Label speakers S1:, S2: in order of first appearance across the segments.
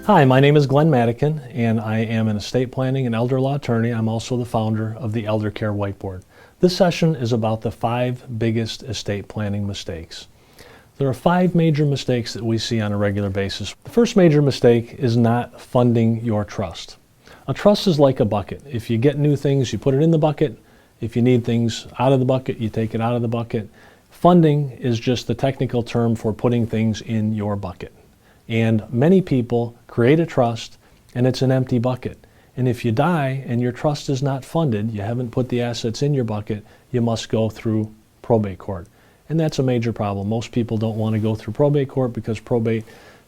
S1: Hi, my name is Glenn Matecun, and I am an estate planning and elder law attorney. I'm also the founder of the Elder Care Whiteboard. This session is about the 5 biggest estate planning mistakes. There are 5 major mistakes that we see on a regular basis. The first major mistake is not funding your trust. A trust is like a bucket. If you get new things, you put it in the bucket. If you need things out of the bucket, you take it out of the bucket. Funding is just the technical term for putting things in your bucket. And many people create a trust and it's an empty bucket. And if you die and your trust is not funded, you haven't put the assets in your bucket, you must go through probate court. And that's a major problem. Most people don't want to go through probate court because probate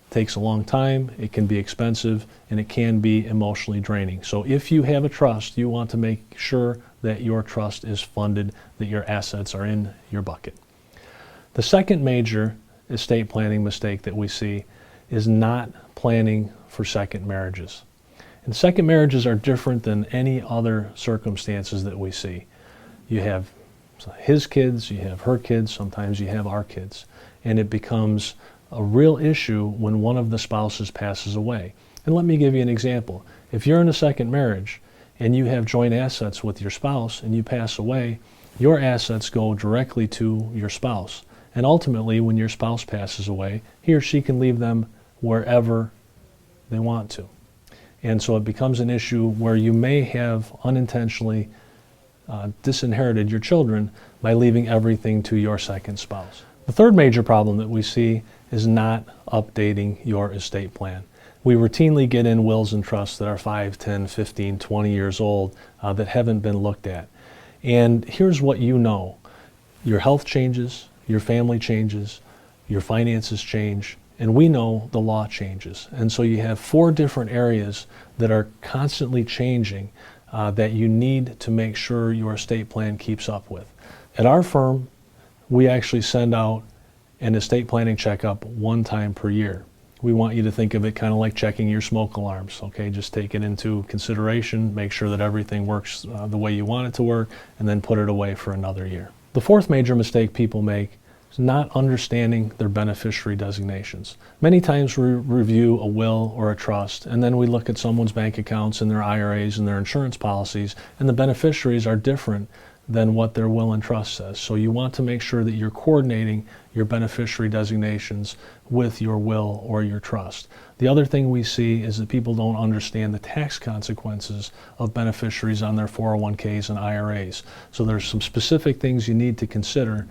S1: takes a long time, it can be expensive, and it can be emotionally draining. So if you have a trust, you want to make sure that your trust is funded, that your assets are in your bucket. The second major estate planning mistake that we see is not planning for second marriages. And second marriages are different than any other circumstances that we see. You have his kids, you have her kids, sometimes you have our kids. And it becomes a real issue when one of the spouses passes away. And let me give you an example. If you're in a second marriage and you have joint assets with your spouse and you pass away, your assets go directly to your spouse. And ultimately, when your spouse passes away, he or she can leave them wherever they want to. And so it becomes an issue where you may have unintentionally disinherited your children by leaving everything to your second spouse. The third major problem that we see is not updating your estate plan. We routinely get in wills and trusts that are 5, 10, 15, 20 years old that haven't been looked at. And here's what you know. Your health changes, your family changes, your finances change, and we know the law changes. And so you have 4 different areas that are constantly changing that you need to make sure your estate plan keeps up with. At our firm, we actually send out an estate planning checkup 1 time per year. We want you to think of it kind of like checking your smoke alarms, okay? Just take it into consideration, make sure that everything works the way you want it to work, and then put it away for another year. The 4th major mistake people make is not understanding their beneficiary designations. Many times we review a will or a trust, and then we look at someone's bank accounts and their IRAs and their insurance policies, and the beneficiaries are different than what their will and trust says. So you want to make sure that you're coordinating your beneficiary designations with your will or your trust. The other thing we see is that people don't understand the tax consequences of beneficiaries on their 401ks and IRAs. So there's some specific things you need to consider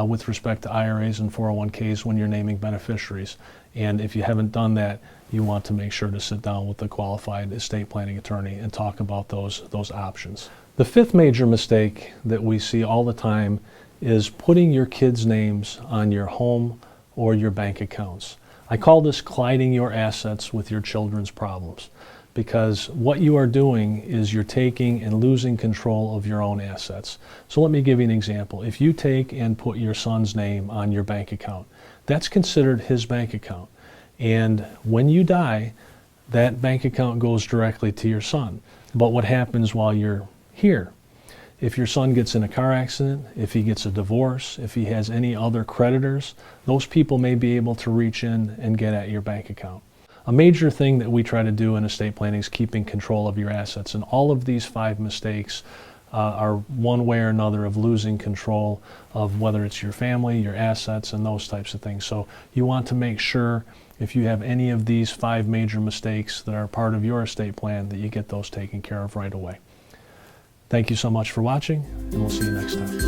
S1: with respect to IRAs and 401ks when you're naming beneficiaries. And if you haven't done that, you want to make sure to sit down with a qualified estate planning attorney and talk about those options. The 5th major mistake that we see all the time is putting your kids' names on your home or your bank accounts. I call this colliding your assets with your children's problems, because what you are doing is you're taking and losing control of your own assets. So let me give you an example. If you take and put your son's name on your bank account, that's considered his bank account. And when you die, that bank account goes directly to your son. But what happens while you're here? If your son gets in a car accident, if he gets a divorce, if he has any other creditors, those people may be able to reach in and get at your bank account. A major thing that we try to do in estate planning is keeping control of your assets, and all of these 5 mistakes are one way or another of losing control of whether it's your family, your assets, and those types of things. So you want to make sure if you have any of these 5 major mistakes that are part of your estate plan that you get those taken care of right away. Thank you so much for watching, and we'll see you next time.